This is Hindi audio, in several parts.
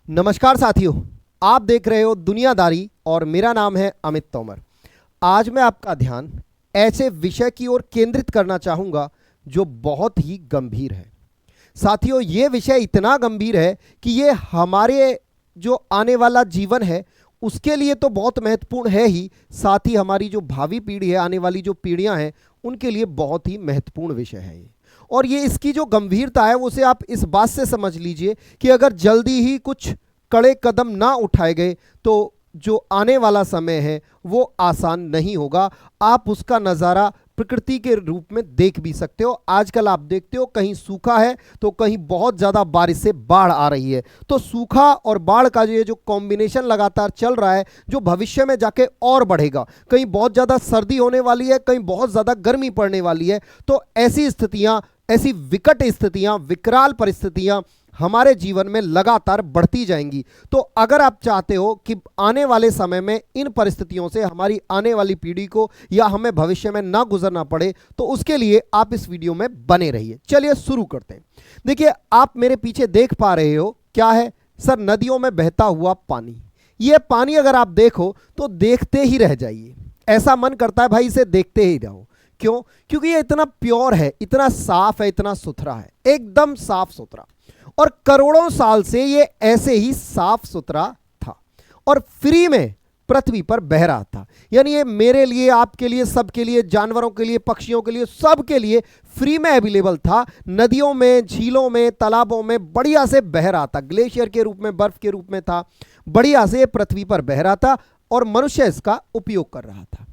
नमस्कार साथियों, आप देख रहे हो दुनियादारी और मेरा नाम है अमित तोमर। आज मैं आपका ध्यान ऐसे विषय की ओर केंद्रित करना चाहूँगा जो बहुत ही गंभीर है। साथियों, ये विषय इतना गंभीर है कि ये हमारे जो आने वाला जीवन है उसके लिए तो बहुत महत्वपूर्ण है ही, साथ ही हमारी जो भावी पीढ़ी है, आने वाली जो पीढ़ियां हैं उनके लिए बहुत ही महत्वपूर्ण विषय है ये। और ये इसकी जो गंभीरता है उसे आप इस बात से समझ लीजिए कि अगर जल्दी ही कुछ कड़े कदम ना उठाए गए तो जो आने वाला समय है वो आसान नहीं होगा। आप उसका नज़ारा प्रकृति के रूप में देख भी सकते हो। आजकल आप देखते हो कहीं सूखा है तो कहीं बहुत ज़्यादा बारिश से बाढ़ आ रही है। तो सूखा और बाढ़ का जो कॉम्बिनेशन लगातार चल रहा है, जो भविष्य में जाके और बढ़ेगा। कहीं बहुत ज़्यादा सर्दी होने वाली है, कहीं बहुत ज़्यादा गर्मी पड़ने वाली है। तो ऐसी स्थितियाँ, ऐसी विकट स्थितियाँ, विकराल परिस्थितियाँ हमारे जीवन में लगातार बढ़ती जाएंगी। तो अगर आप चाहते हो कि आने वाले समय में इन परिस्थितियों से हमारी आने वाली पीढ़ी को या हमें भविष्य में ना गुजरना पड़े, तो उसके लिए आप इस वीडियो में बने रहिए। चलिए शुरू करते हैं। देखिए, आप मेरे पीछे देख पा रहे हो क्या है सर? नदियों में बहता हुआ पानी। ये पानी अगर आप देखो तो देखते ही रह जाइए, ऐसा मन करता है भाई इसे देखते ही रहो। क्यों? क्योंकि ये इतना प्योर है, इतना साफ है, इतना सुथरा है, एकदम साफ सुथरा। और करोड़ों साल से ये ऐसे ही साफ सुथरा था और फ्री में पृथ्वी पर बह रहा था। यानी ये मेरे लिए, आपके लिए, सबके लिए, जानवरों के लिए, पक्षियों के लिए, सबके लिए फ्री में अवेलेबल था। नदियों में, झीलों में, तालाबों में बढ़िया से बह रहा था, ग्लेशियर के रूप में, बर्फ के रूप में था, बढ़िया से पृथ्वी पर बह रहा था और मनुष्य इसका उपयोग कर रहा था।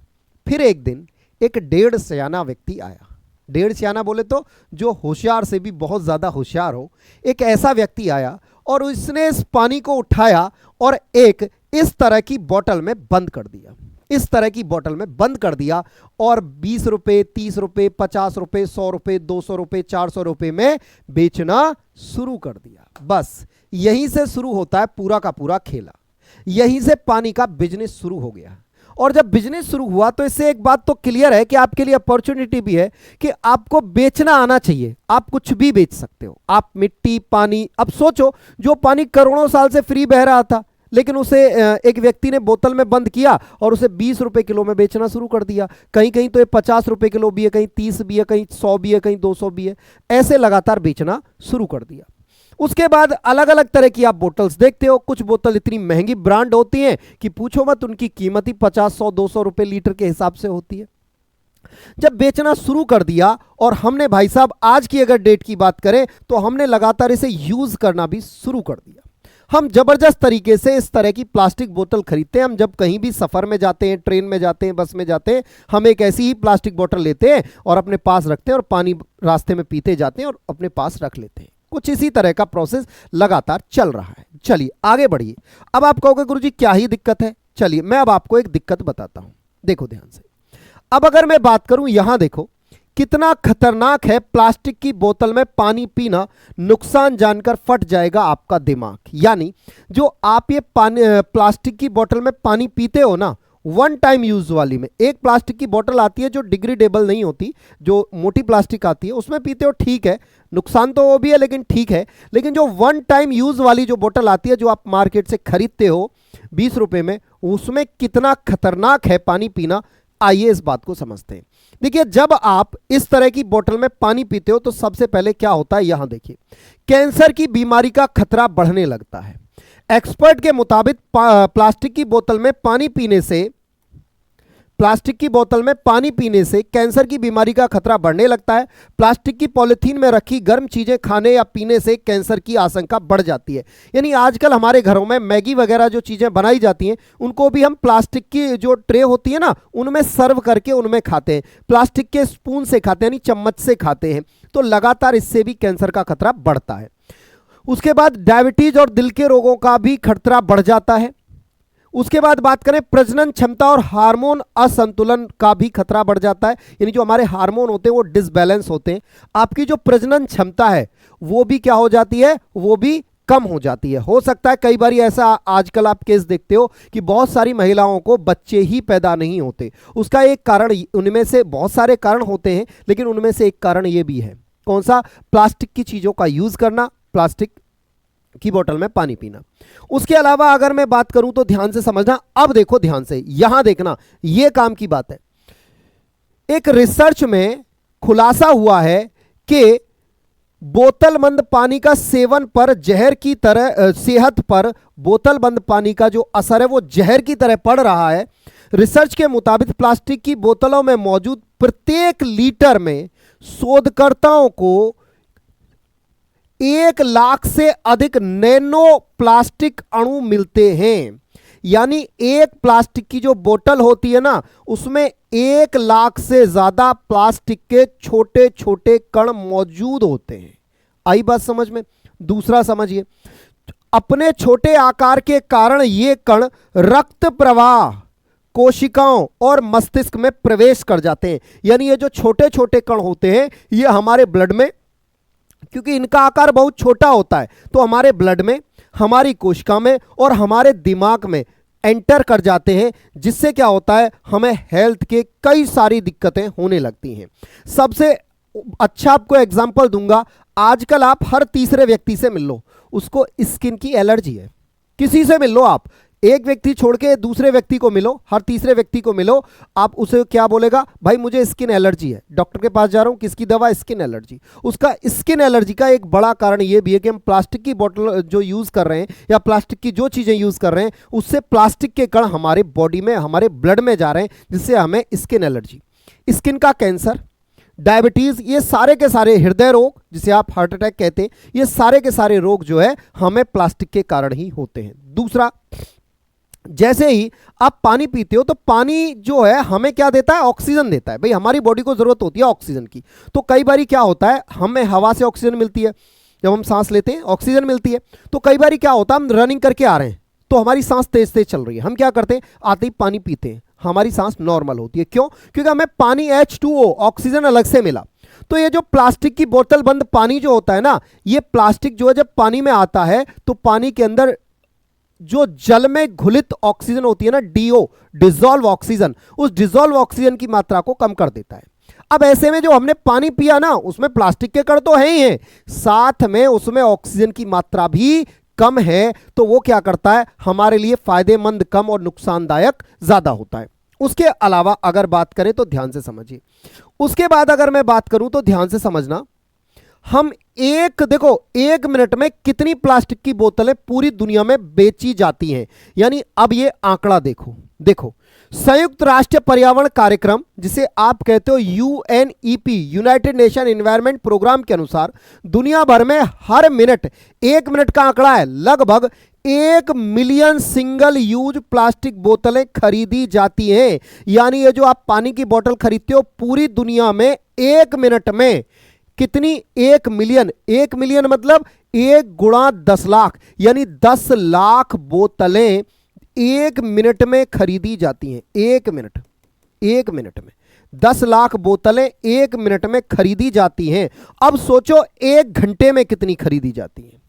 फिर एक दिन एक 1.5 सयाना व्यक्ति आया। 1.5 सयाना बोले तो जो होशियार से भी बहुत ज़्यादा होशियार हो, एक ऐसा व्यक्ति आया और उसने इस पानी को उठाया और एक इस तरह की बोतल में बंद कर दिया। इस तरह की बोतल में बंद कर दिया और 20 रुपये, 30 रुपये, 50 रुपये, 100 रुपये, 200 रुपये, 400 रुपये में बेचना शुरू कर दिया। बस यहीं से शुरू होता है पूरा का पूरा खेला। यहीं से पानी का बिजनेस शुरू हो गया। और जब बिजनेस शुरू हुआ तो इससे एक बात तो क्लियर है कि आपके लिए अपॉर्चुनिटी भी है कि आपको बेचना आना चाहिए। आप कुछ भी बेच सकते हो, आप मिट्टी, पानी। अब सोचो, जो पानी करोड़ों साल से फ्री बह रहा था, लेकिन उसे एक व्यक्ति ने बोतल में बंद किया और उसे 20 रुपए किलो में बेचना शुरू कर दिया। कहीं कहीं तो ये 50 रुपए किलो भी है, कहीं 30 भी है, कहीं 100 भी है, कहीं 200 भी है। ऐसे लगातार बेचना शुरू कर दिया। उसके बाद अलग अलग तरह की आप बोतल्स देखते हो। कुछ बोतल इतनी महंगी ब्रांड होती हैं कि पूछो मत, उनकी कीमत ही 50, 100, 200 रुपए लीटर के हिसाब से होती है। जब बेचना शुरू कर दिया और हमने, भाई साहब, आज की अगर डेट की बात करें तो हमने लगातार इसे यूज करना भी शुरू कर दिया। हम जबरदस्त तरीके से इस तरह की प्लास्टिक बोतल खरीदते हैं। हम जब कहीं भी सफर में जाते हैं, ट्रेन में जाते हैं, बस में जाते हैं, हम एक ऐसी ही प्लास्टिक बोतल लेते हैं और अपने पास रखते हैं और पानी रास्ते में पीते जाते हैं और अपने पास रख लेते हैं। कुछ इसी तरह का प्रोसेस लगातार चल रहा है। चलिए आगे बढ़िए। अब आप कहोगे गुरुजी क्या ही दिक्कत है? चलिए मैं अब आपको एक दिक्कत बताता हूं, देखो ध्यान से। अब अगर मैं बात करूं, यहां देखो कितना खतरनाक है प्लास्टिक की बोतल में पानी पीना। नुकसान जानकर फट जाएगा आपका दिमाग। यानी जो आप ये पानी, प्लास्टिक की बोतल में पानी पीते हो ना, वन टाइम यूज वाली में, एक प्लास्टिक की बोतल आती है जो डिग्रेडेबल नहीं होती, जो मोटी प्लास्टिक आती है, उसमें पीते हो, ठीक है, नुकसान तो वो भी है लेकिन ठीक है। लेकिन जो वन टाइम यूज वाली जो बोतल आती है, जो आप मार्केट से खरीदते हो 20 रुपए में, उसमें कितना खतरनाक है पानी पीना, आइए इस बात को समझते हैं। देखिए, जब आप इस तरह की बोतल में पानी पीते हो तो सबसे पहले क्या होता है, यहां देखिए, कैंसर की बीमारी का खतरा बढ़ने लगता है। एक्सपर्ट के मुताबिक प्लास्टिक की बोतल में पानी पीने से कैंसर की बीमारी का खतरा बढ़ने लगता है। प्लास्टिक की पॉलिथीन में रखी गर्म चीजें खाने या पीने से कैंसर की आशंका बढ़ जाती है। यानी आजकल हमारे घरों में मैगी वगैरह जो चीजें बनाई जाती हैं, उनको भी हम प्लास्टिक की जो ट्रे होती है ना, उनमें सर्व करके उनमें खाते हैं, प्लास्टिक के स्पून से खाते हैं, यानी चम्मच से खाते हैं। तो लगातार इससे भी कैंसर का खतरा बढ़ता है। उसके बाद डायबिटीज और दिल के रोगों का भी खतरा बढ़ जाता है। उसके बाद बात करें प्रजनन क्षमता और हार्मोन असंतुलन का भी खतरा बढ़ जाता है। यानी जो हमारे हार्मोन होते हैं वो डिसबैलेंस होते हैं। आपकी जो प्रजनन क्षमता है वो भी क्या हो जाती है, वो भी कम हो जाती है। हो सकता है कई बार ऐसा आजकल आप केस देखते हो कि बहुत सारी महिलाओं को बच्चे ही पैदा नहीं होते। उसका एक कारण, उनमें से बहुत सारे कारण होते हैं, लेकिन उनमें से एक कारण ये भी है, कौन सा? प्लास्टिक की चीजों का यूज करना, प्लास्टिक की बोतल में पानी पीना। उसके अलावा अगर मैं बात करूं तो ध्यान से समझना, अब देखो ध्यान से, यहां देखना, यह काम की बात है। एक रिसर्च में खुलासा हुआ है कि बोतलबंद पानी का सेवन पर जहर की तरह, सेहत पर बोतलबंद पानी का जो असर है वो जहर की तरह पड़ रहा है। रिसर्च के मुताबिक प्लास्टिक की बोतलों में मौजूद प्रत्येक लीटर में शोधकर्ताओं को 1 लाख से अधिक नैनो प्लास्टिक अणु मिलते हैं। यानी एक प्लास्टिक की जो बोतल होती है ना, उसमें 1 लाख से ज्यादा प्लास्टिक के छोटे छोटे कण मौजूद होते हैं। आई बात समझ में? दूसरा समझिए, अपने छोटे आकार के कारण ये कण रक्त प्रवाह, कोशिकाओं और मस्तिष्क में प्रवेश कर जाते हैं। यानी ये जो छोटे छोटे कण होते हैं ये हमारे ब्लड में, क्योंकि इनका आकार बहुत छोटा होता है, तो हमारे ब्लड में, हमारी कोशिका में और हमारे दिमाग में एंटर कर जाते हैं, जिससे क्या होता है, हमें हेल्थ के कई सारी दिक्कतें होने लगती हैं। सबसे अच्छा आपको एग्जांपल दूंगा, आजकल आप हर तीसरे व्यक्ति से मिल लो, उसको स्किन की एलर्जी है। किसी से मिल लो आप, एक व्यक्ति छोड़ के दूसरे व्यक्ति को मिलो, हर तीसरे व्यक्ति को मिलो, आप उसे क्या बोलेगा, भाई मुझे स्किन एलर्जी है, डॉक्टर के पास जा रहा हूं, किसकी दवा, स्किन एलर्जी। उसका स्किन एलर्जी का एक बड़ा कारण यह भी है कि हम प्लास्टिक की बोतल जो यूज कर रहे हैं या प्लास्टिक की जो चीजें यूज कर रहे हैं, उससे प्लास्टिक के कण हमारे बॉडी में, हमारे ब्लड में जा रहे हैं, जिससे हमें स्किन एलर्जी, स्किन का कैंसर, डायबिटीज, ये सारे के सारे, हृदय रोग जिसे आप हार्ट अटैक कहते हैं, ये सारे के सारे रोग जो है हमें प्लास्टिक के कारण ही होते हैं। दूसरा, जैसे ही आप पानी पीते हो तो पानी जो है हमें क्या देता है, ऑक्सीजन देता है। भाई हमारी बॉडी को जरूरत होती है ऑक्सीजन की, तो कई बार क्या होता है, हमें हवा से ऑक्सीजन मिलती है, जब हम सांस लेते हैं ऑक्सीजन मिलती है, तो कई बार क्या होता है, हम रनिंग करके आ रहे हैं तो हमारी सांस तेज तेज चल रही है, हम क्या करते हैं, आते ही पानी पीते हैं, हमारी सांस नॉर्मल होती है। क्यों? क्योंकि हमें पानी H2O, ऑक्सीजन अलग से मिला। तो ये जो प्लास्टिक की बोतल बंद पानी जो होता है ना, ये प्लास्टिक जो है जब पानी में आता है तो पानी के अंदर जो जल में घुलित ऑक्सीजन होती है ना, DO, डिसॉल्व ऑक्सीजन, उस डिसॉल्व ऑक्सीजन की मात्रा को कम कर देता है। अब ऐसे में जो हमने पानी पिया ना, उसमें प्लास्टिक के कण तो है ही हैं, साथ में उसमें ऑक्सीजन की मात्रा भी कम है, तो वो क्या करता है, हमारे लिए फायदेमंद कम और नुकसानदायक ज्यादा होता है। उसके अलावा अगर बात करें तो ध्यान से समझिए, उसके बाद अगर मैं बात करूं तो ध्यान से समझना, हम देखो 1 मिनट में कितनी प्लास्टिक की बोतलें पूरी दुनिया में बेची जाती हैं। यानी अब ये आंकड़ा देखो, संयुक्त राष्ट्र पर्यावरण कार्यक्रम, जिसे आप कहते हो UNEP, United Nation Environment Programme के अनुसार दुनिया भर में हर मिनट, 1 मिनट का आंकड़ा है, लगभग 1 मिलियन सिंगल यूज प्लास्टिक बोतलें खरीदी जाती हैं। यानी ये जो आप पानी की बोतल खरीदते हो, पूरी दुनिया में 1 मिनट में कितनी, 1 मिलियन, 1 मिलियन मतलब 1 गुणा 10 लाख, यानी 10 लाख बोतलें 1 मिनट में खरीदी जाती हैं। 1 मिनट में 10 लाख बोतलें 1 मिनट में खरीदी जाती हैं। अब सोचो 1 घंटे में कितनी खरीदी जाती हैं,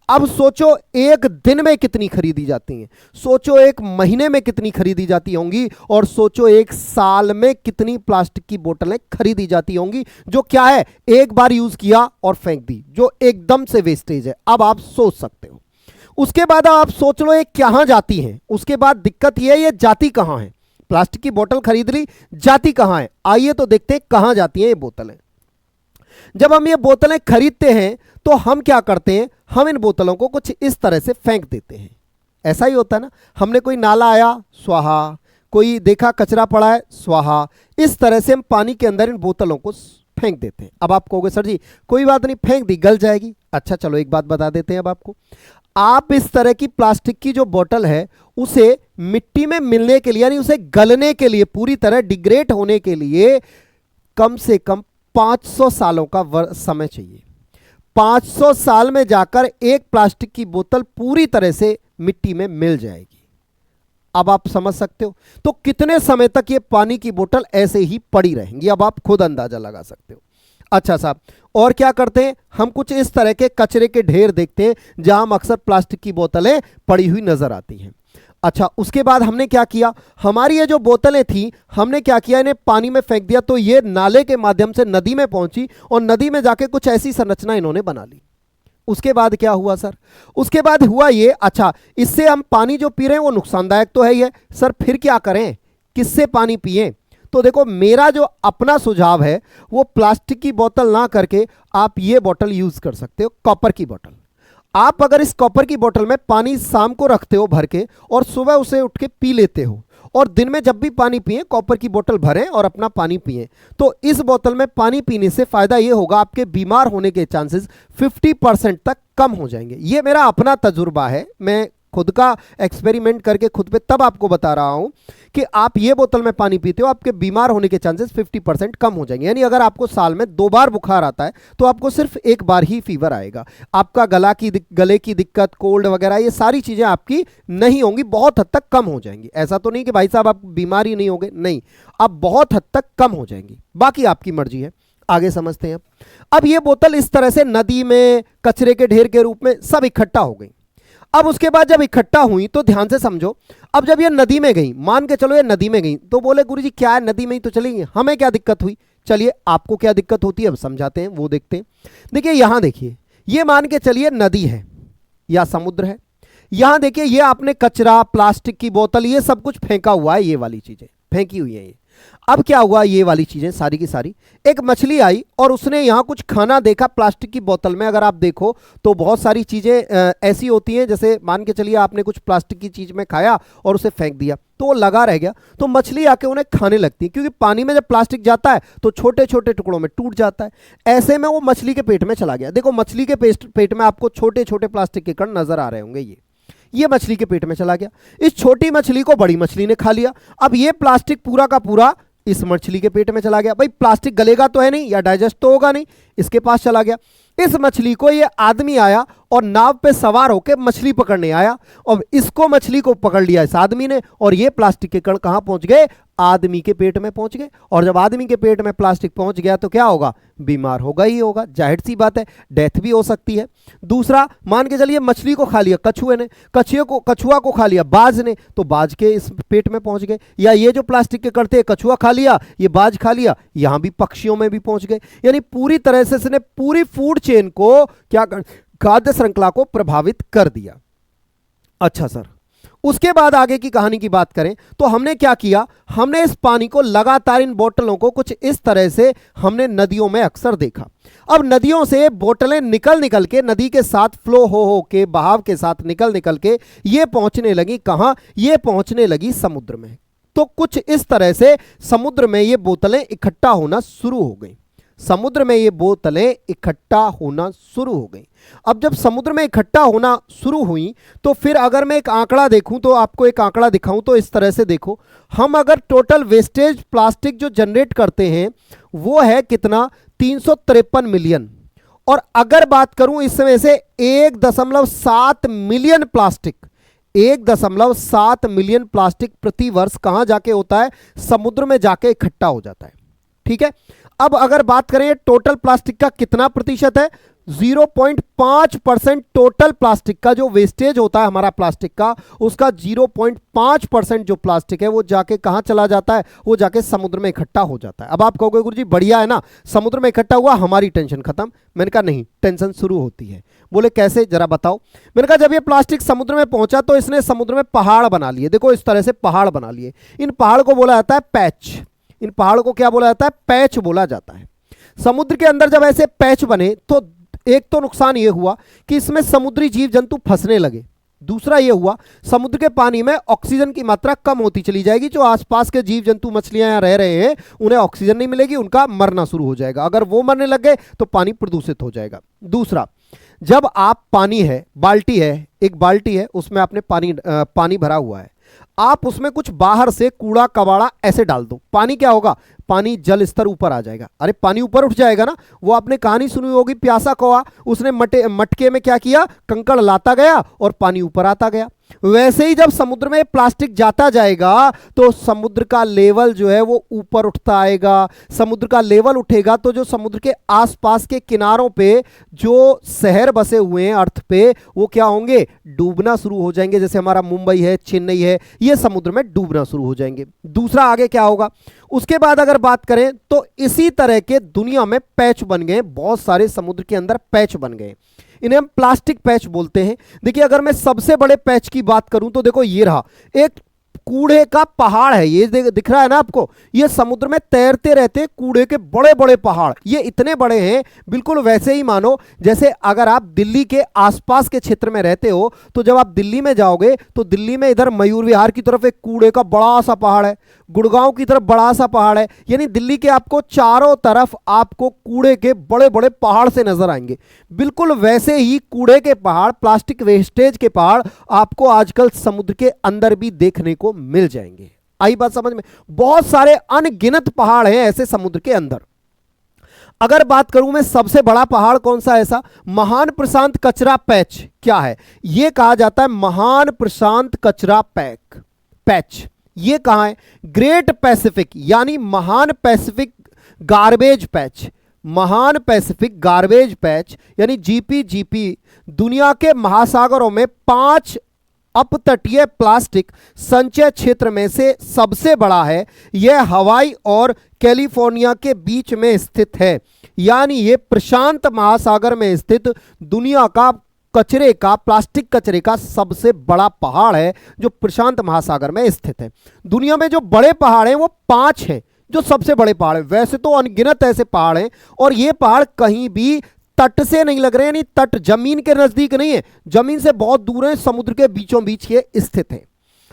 अब सोचो 1 दिन में कितनी खरीदी जाती हैं, सोचो 1 महीने में कितनी खरीदी जाती होंगी, और सोचो 1 साल में कितनी प्लास्टिक की बोतलें खरीदी जाती होंगी, जो क्या है, एक बार यूज किया और फेंक दी, जो एकदम से वेस्टेज है। अब आप सोच सकते हो। उसके बाद आप सोच लो ये कहां जाती हैं। उसके बाद दिक्कत ये है, ये जाती कहां है, प्लास्टिक की बोतल खरीद ली, जाती कहां है, आइए तो देखते हैं कहां जाती हैं ये बोतलें। जब हम ये बोतलें खरीदते हैं तो हम क्या करते हैं, हम इन बोतलों को कुछ इस तरह से फेंक देते हैं। ऐसा ही होता है ना, हमने कोई नाला आया, स्वाहा, कोई देखा कचरा पड़ा है, स्वाहा, इस तरह से हम पानी के अंदर इन बोतलों को फेंक देते हैं। अब आप कहोगे सर जी कोई बात नहीं, फेंक दी गल जाएगी। अच्छा चलो एक बात बता देते हैं अब आपको, आप इस तरह की प्लास्टिक की जो बोतल है उसे मिट्टी में मिलने के लिए, यानी उसे गलने के लिए, पूरी तरह डिग्रेड होने के लिए कम से कम 500 सालों का समय चाहिए। 500 साल में जाकर एक प्लास्टिक की बोतल पूरी तरह से मिट्टी में मिल जाएगी। अब आप समझ सकते हो तो कितने समय तक ये पानी की बोतल ऐसे ही पड़ी रहेंगी, अब आप खुद अंदाजा लगा सकते हो। अच्छा साहब, और क्या करते हैं, हम कुछ इस तरह के कचरे के ढेर देखते हैं जहां हम अक्सर प्लास्टिक की बोतलें पड़ी हुई नजर आती हैं। अच्छा, उसके बाद हमने क्या किया, हमारी ये जो बोतलें थी, हमने क्या किया, इन्हें पानी में फेंक दिया, तो ये नाले के माध्यम से नदी में पहुंची और नदी में जाके कुछ ऐसी संरचना इन्होंने बना ली। उसके बाद क्या हुआ सर? उसके बाद हुआ ये, अच्छा इससे हम पानी जो पी रहे हैं वो नुकसानदायक तो है ही है सर, फिर क्या करें, किससे पानी पिएं? तो देखो मेरा जो अपना सुझाव है वो प्लास्टिक की बोतल ना करके आप ये बोतल यूज कर सकते हो, कॉपर की बोतल। आप अगर इस कॉपर की बोतल में पानी शाम को रखते हो भर के और सुबह उसे उठ के पी लेते हो, और दिन में जब भी पानी पिए कॉपर की बोतल भरें और अपना पानी पिए, तो इस बोतल में पानी पीने से फायदा ये होगा आपके बीमार होने के चांसेस 50% तक कम हो जाएंगे। ये मेरा अपना तजुर्बा है, मैं खुद का एक्सपेरिमेंट करके खुद पे तब आपको बता रहा हूं कि आप ये बोतल में पानी पीते हो, आपके बीमार होने के चांसेस 50% कम हो जाएंगे। यानी अगर आपको साल में 2 बार बुखार आता है तो आपको सिर्फ 1 बार ही फीवर आएगा। आपका गले की दिक्कत, कोल्ड वगैरह, ये सारी चीजें आपकी नहीं होंगी, बहुत हद तक कम हो जाएंगी। ऐसा तो नहीं कि भाई साहब आप बीमार ही नहीं होंगे, नहीं, आप बहुत हद तक कम हो जाएंगी, बाकी आपकी मर्जी है। आगे समझते हैं। अब ये बोतल इस तरह से नदी में कचरे के ढेर के रूप में सब इकट्ठा हो गई। अब उसके बाद जब इकट्ठा हुई तो ध्यान से समझो, अब जब ये नदी में गई, मान के चलो ये नदी में गई, तो बोले गुरुजी क्या है, नदी में ही तो चलेंगे, हमें क्या दिक्कत हुई? चलिए आपको क्या दिक्कत होती है अब समझाते हैं, वो देखते हैं। देखिए यहां देखिए, ये मान के चलिए नदी है या समुद्र है, यहां देखिए ये आपने कचरा, प्लास्टिक की बोतल, ये सब कुछ फेंका हुआ है, ये वाली चीजें फेंकी हुई है ये। अब क्या हुआ, ये वाली चीजें सारी की सारी, एक मछली आई और उसने यहां कुछ खाना देखा प्लास्टिक की बोतल में। अगर आप देखो तो बहुत सारी चीजें ऐसी होती हैं, जैसे मान के चलिए आपने कुछ प्लास्टिक की चीज में खाया और उसे फेंक दिया तो वो लगा रह गया, तो मछली आके उन्हें खाने लगती है, क्योंकि पानी में जब प्लास्टिक जाता है तो छोटे छोटे टुकड़ों में टूट जाता है। ऐसे में वो मछली के पेट में चला गया। देखो मछली के पेट में आपको छोटे छोटे प्लास्टिक के कण नजर आ रहे होंगे, ये मछली के पेट में चला गया। इस छोटी मछली को बड़ी मछली ने खा लिया। अब ये प्लास्टिक पूरा का पूरा इस मछली के पेट में चला गया। भाई प्लास्टिक गलेगा तो है नहीं या डाइजेस्ट तो होगा नहीं, इसके पास चला गया। इस मछली को ये आदमी आया और नाव पे सवार होकर मछली पकड़ने आया, और इसको मछली को पकड़ लिया इस आदमी ने, और ये प्लास्टिक के कण कहां पहुंच गए? आदमी के पेट में पहुंच गए। और जब आदमी के पेट में प्लास्टिक पहुंच गया तो क्या होगा? बीमार होगा ही होगा, जाहिर सी बात है, डेथ भी हो सकती है। दूसरा, मान के चलिए मछली को खा लिया कछुए ने, कछुआ को खा लिया बाज ने, तो बाज के इस पेट में पहुंच गए। या ये जो प्लास्टिक के कण थे, कछुआ खा लिया, ये बाज खा लिया, यहां भी पक्षियों में भी पहुंच गए। यानी पूरी तरह से इसने पूरी फूड चेन को क्या कर, खाद्य श्रृंखला को प्रभावित कर दिया। अच्छा सर, उसके बाद आगे की कहानी की बात करें तो हमने क्या किया, हमने इस पानी को लगातार, इन बोतलों को कुछ इस तरह से हमने नदियों में अक्सर देखा। अब नदियों से बोतलें निकल निकल के, नदी के साथ फ्लो हो के, बहाव के साथ निकल निकल के ये पहुंचने लगी कहां? ये पहुंचने लगी समुद्र में। तो कुछ इस तरह से समुद्र में ये बोतलें इकट्ठा होना शुरू हो गई। समुद्र में ये बोतलें इकट्ठा होना शुरू हो गई। अब जब समुद्र में इकट्ठा होना शुरू हुई तो फिर अगर मैं एक आंकड़ा देखूं, तो आपको एक आंकड़ा दिखाऊं तो इस तरह से देखो, हम अगर टोटल वेस्टेज प्लास्टिक जो जनरेट करते हैं वो है कितना? 353 मिलियन। और अगर बात करूं इसमें से 1.7 मिलियन प्लास्टिक, 1.7 मिलियन प्लास्टिक प्रति वर्ष कहां जाके होता है? समुद्र में जाके इकट्ठा हो जाता है। ठीक है, अब अगर बात करें टोटल प्लास्टिक का कितना प्रतिशत है? 0.5% टोटल प्लास्टिक का जो वेस्टेज होता है हमारा प्लास्टिक का, उसका 0.5% जो प्लास्टिक है वो जाके कहां चला जाता है? वो जाके समुद्र में इकट्ठा हो जाता है। अब आप कहोगे गुरुजी बढ़िया है ना, समुद्र में इकट्ठा हुआ, हमारी टेंशन खत्म। मैंने कहा नहीं, टेंशन शुरू होती है। बोले कैसे, जरा बताओ। मैंने कहा जब ये प्लास्टिक समुद्र में पहुंचा तो इसने समुद्र में पहाड़ बना लिए। देखो इस तरह से पहाड़ बना लिए। इन पहाड़ को बोला जाता है पैच। इन पहाड़ों को क्या बोला जाता है? पैच बोला जाता है। समुद्र के अंदर जब ऐसे पैच बने तो एक तो नुकसान यह हुआ कि इसमें समुद्री जीव जंतु फंसने लगे। दूसरा यह हुआ, समुद्र के पानी में ऑक्सीजन की मात्रा कम होती चली जाएगी। जो आसपास के जीव जंतु, मछलियां यहां रह रहे हैं, उन्हें ऑक्सीजन नहीं मिलेगी, उनका मरना शुरू हो जाएगा। अगर वो मरने लग गए तो पानी प्रदूषित हो जाएगा। दूसरा, जब आप पानी है, बाल्टी है, एक बाल्टी है, उसमें आपने पानी भरा हुआ है, आप उसमें कुछ बाहर से कूड़ा कबाड़ा ऐसे डाल दो, पानी क्या होगा? पानी जल स्तर ऊपर आ जाएगा। अरे पानी ऊपर उठ जाएगा ना। वो आपने कहानी सुनी होगी, प्यासा कौवा, उसने मटके में क्या किया? कंकड़ लाता गया और पानी ऊपर आता गया। वैसे ही जब समुद्र में प्लास्टिक जाता जाएगा तो समुद्र का लेवल जो है वो ऊपर उठता आएगा। समुद्र का लेवल उठेगा तो जो समुद्र के आसपास के किनारों पे जो शहर बसे हुए हैं अर्थ पे, वो क्या होंगे? डूबना शुरू हो जाएंगे। जैसे हमारा मुंबई है, चेन्नई है, ये समुद्र में डूबना शुरू हो जाएंगे। दूसरा आगे क्या होगा? उसके बाद अगर बात करें तो इसी तरह के दुनिया में पैच बन गए, बहुत सारे समुद्र के अंदर पैच बन गए, इन्हें हम प्लास्टिक पैच बोलते हैं। देखिए अगर मैं सबसे बड़े पैच की बात करूं तो देखो ये रहा, एक कूड़े का पहाड़ है, ये दिख रहा है ना आपको, ये समुद्र में तैरते रहते कूड़े के बड़े बड़े पहाड़, ये इतने बड़े हैं बिल्कुल वैसे ही मानो जैसे अगर आप दिल्ली के आसपास के क्षेत्र में रहते हो तो जब आप दिल्ली में जाओगे तो दिल्ली में इधर मयूर विहार की तरफ एक कूड़े का बड़ा सा पहाड़ है, गुड़गांव की तरफ बड़ा सा पहाड़ है, यानी दिल्ली के आपको चारों तरफ आपको कूड़े के बड़े बड़े पहाड़ से नजर आएंगे। बिल्कुल वैसे ही कूड़े के पहाड़, प्लास्टिक वेस्टेज के पहाड़ आपको आजकल समुद्र के अंदर भी देखने को मिल जाएंगे। आई बात समझ में? बहुत सारे अनगिनत पहाड़ हैं ऐसे समुद्र के अंदर। अगर बात करूं मैं सबसे बड़ा पहाड़ कौन सा ऐसा, महान प्रशांत कचरा पैच क्या है, यह कहा जाता है महान प्रशांत कचरा पैच। ये कहां है, ग्रेट पैसिफिक यानी महान पैसिफिक गार्बेज पैच, महान पैसिफिक गार्बेज पैच यानी जीपीजीपी दुनिया के महासागरों में 5 अपतटीय प्लास्टिक संचय क्षेत्र में से सबसे बड़ा है। यह हवाई और कैलिफोर्निया के बीच में स्थित है, यानी यह प्रशांत महासागर में स्थित दुनिया का कचरे का, प्लास्टिक कचरे का सबसे बड़ा पहाड़ है जो प्रशांत महासागर में स्थित है। दुनिया में जो बड़े पहाड़ हैं वो 5 हैं जो सबसे बड़े पहाड़ हैं, वैसे तो अनगिनत ऐसे पहाड़ हैं और ये पहाड़ कहीं भी तट से नहीं लग रहे हैं, यानी तट जमीन के नजदीक नहीं है, जमीन से बहुत दूर है, समुद्र के बीचों बीच ये स्थित है।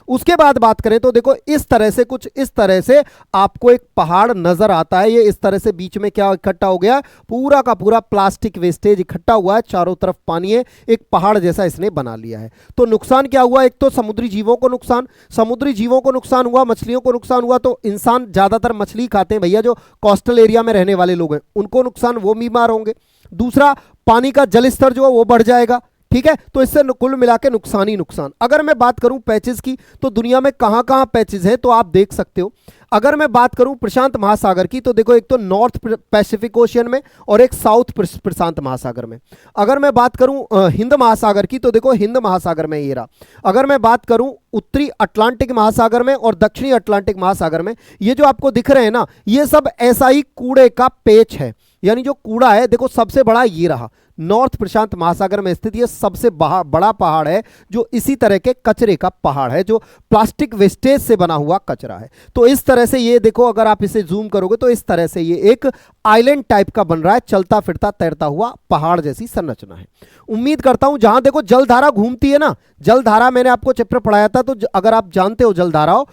उसके बाद बात करें तो देखो इस तरह से, कुछ इस तरह से आपको एक पहाड़ नजर आता है। ये इस तरह से बीच में क्या इकट्ठा हो गया, पूरा का पूरा प्लास्टिक वेस्टेज इकट्ठा हुआ है, चारों तरफ पानी है, एक पहाड़ जैसा इसने बना लिया है। तो नुकसान क्या हुआ, एक तो समुद्री जीवों को नुकसान, समुद्री जीवों को नुकसान हुआ, मछलियों को नुकसान हुआ। तो इंसान ज्यादातर मछली खाते हैं भैया, जो कोस्टल एरिया में रहने वाले लोग हैं उनको नुकसान, वो बीमार होंगे। दूसरा, पानी का जल स्तर जो है वो बढ़ जाएगा, ठीक है। तो इससे कुल मिला के नुकसान ही नुकसान। अगर मैं बात करूं पैचेस की तो दुनिया में कहां कहां पैचेस हैं तो आप देख सकते हो। अगर मैं बात करूं प्रशांत महासागर की तो देखो एक तो नॉर्थ पैसिफिक ओशियन में और एक साउथ प्रशांत महासागर में। अगर मैं बात करूं हिंद महासागर की तो देखो हिंद महासागर में ये रहा। अगर मैं बात करूं उत्तरी अटलांटिक महासागर में और दक्षिणी अटलांटिक महासागर में, ये जो आपको दिख रहे हैं ना, ये सब ऐसा ही कूड़े का पेच है, यानी जो कूड़ा है देखो सबसे बड़ा ये रहा, नॉर्थ प्रशांत महासागर में स्थित ये सबसे बड़ा पहाड़ है जो इसी तरह के कचरे का पहाड़ है, जो प्लास्टिक वेस्टेज से बना हुआ कचरा है। तो इस तरह से ये देखो, अगर आप इसे जूम करोगे तो इस तरह से ये एक आइलैंड टाइप का बन रहा है, चलता फिरता तैरता हुआ पहाड़ जैसी संरचना है। उम्मीद करता हूं जहां देखो जलधारा घूमती है ना, जलधारा मैंने आपको चैप्टर पढ़ाया था, तो अगर आप जानते हो जलधाराओं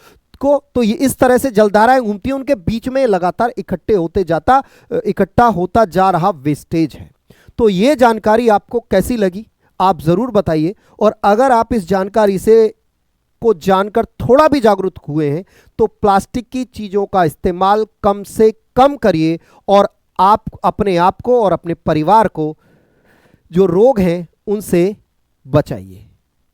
को, तो ये इस तरह से जलधाराएं घूमती हैं, उनके बीच में लगातार इकट्ठा होता जा रहा वेस्टेज है। तो ये जानकारी आपको कैसी लगी आप जरूर बताइए, और अगर आप इस जानकारी को जानकर थोड़ा भी जागरूक हुए हैं तो प्लास्टिक की चीजों का इस्तेमाल कम से कम करिए और आप अपने आप को और अपने परिवार को जो रोग हैं उनसे बचाइए।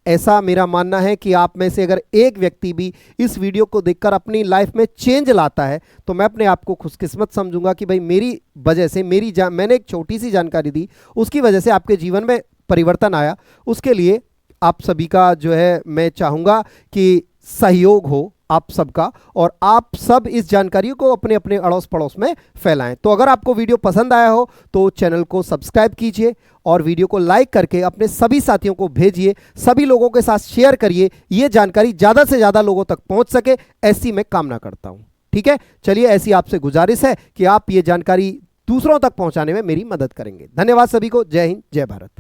ऐसा मेरा मानना है कि आप में से अगर एक व्यक्ति भी इस वीडियो को देखकर अपनी लाइफ में चेंज लाता है तो मैं अपने आप को खुशकिस्मत समझूंगा कि भाई मेरी वजह से, मैंने एक छोटी सी जानकारी दी, उसकी वजह से आपके जीवन में परिवर्तन आया। उसके लिए आप सभी का जो है मैं चाहूँगा कि सहयोग हो आप सबका, और आप सब इस जानकारी को अपने अपने अड़ोस पड़ोस में फैलाएं। तो अगर आपको वीडियो पसंद आया हो तो चैनल को सब्सक्राइब कीजिए और वीडियो को लाइक करके अपने सभी साथियों को भेजिए, सभी लोगों के साथ शेयर करिए, ये जानकारी ज़्यादा से ज़्यादा लोगों तक पहुंच सके, ऐसी मैं कामना करता हूं। ठीक है, चलिए ऐसी आपसे गुजारिश है कि आप ये जानकारी दूसरों तक पहुंचाने में मेरी मदद करेंगे। धन्यवाद सभी को। जय हिंद, जय भारत।